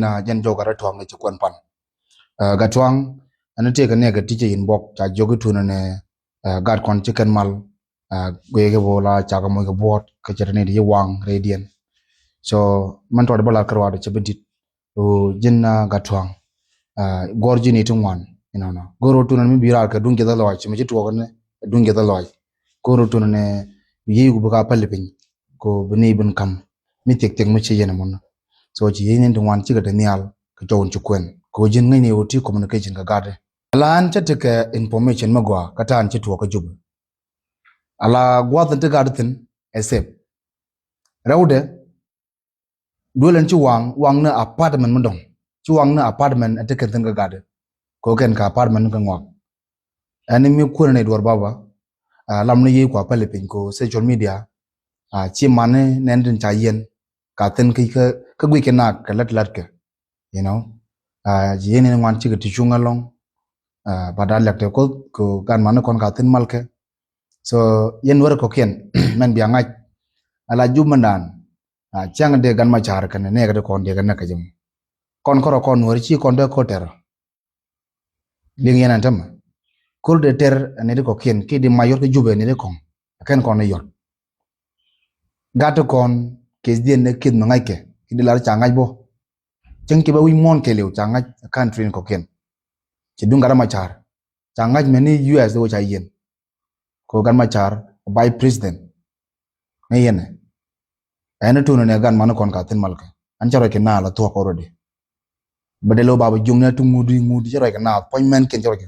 na jan joga ra twang ne chukwan pan ga twang an te ga ne ga tije in bok cha jogu tuna ne gad kon chicken mal gwe ga bola cha ga mo ga bot ka jerne di wang radian so man to bala karwa da chebedit o jinna ga twang gorji ni tungwan no goro tuna mi bira ka dunge da loy chimi to ne dunge da loy goro tuna ne yi gu ga palpin ko bini bin kam mi tek tek mu chi yana mun so ji yin tungwan chi ga danial ka jawun chukwen ko jin ngai ne oti communication ga gade alan cha take information magwa kata an chi to ka jub ala gwa ta ga tin esep rawde dole ci wang na apartment mun dong ci wang na apartment ate kan tin ga gade ko ken ka apartment ga ngwa ani mi ko ne dor baba lam ne yi kwa pale pin ko social media ci mane nen din cha yen ka tin ki ka gwi ke na ka lat ke you know ji ne ngwan ci ga ti chunga long pada lek te ko gan man kon ka tin mal ke so yen wor ko ken men bi ngaj ala jumandan chang de gan ma char kan ne ga kon de gan ka jëm kon koro kon wor ci kon de ko ter ling yana tam kol de ter ne de ko ken ki di mayor ke jube ne de kon ken kon ne yor gato kon kes dien ne kid ngay ke ki di lar changaj bo cheng ki ba wi mon ke lew changaj country ko ken ci dungara ma char changaj me ni US do cha yen ko gan ma char by president ne yene ene tunu ne gan man kon ka tin malka an charo ke na la to ko rodi badelo baba jung na tu ngudi charo ke na appointment ken charo ke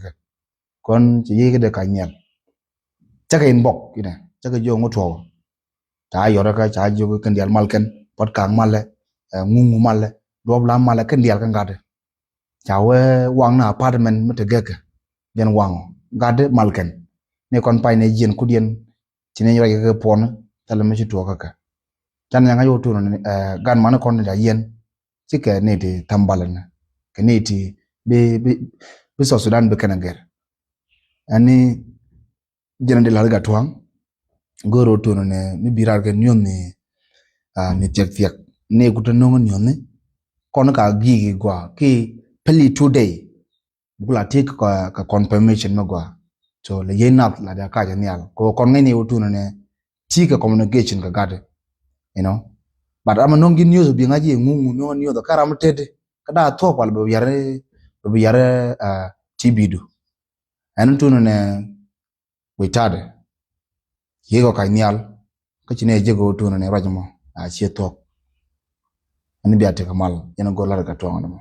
kon ci yege de ka nyel chaka in bok ina chaka jo ngoto ta yoro ka cha jo ken dial malken pot kang male ngungu male dob la male ken dial kan gade cha we wang na apartment mete geke den wang gade malken ne kon pay ne jien kudien ci ne yoro ke pon tala me ci to ka chan yang ayo tu ne gan man kon da yen ci ke ne ti tambalan ke ne ti be so Sudan be kenanger ani jena de la ga twang goro to ne mi birar ke nyon ni tek ne gutan no nyon ne kon ka gi gwa ki peli today bula tik ka confirmation magwa so le yenat la da ka janial ko kon ne utu ne ti ka communication ka gade you know but am no ngi news bi ngaji ngungu no news da karam tede kada to pal be yare tibidu an tunu ne witade yego ka nyal ka chine jego tunu ne rajmo a chieto ani biate kamal yana golar ka to ngamo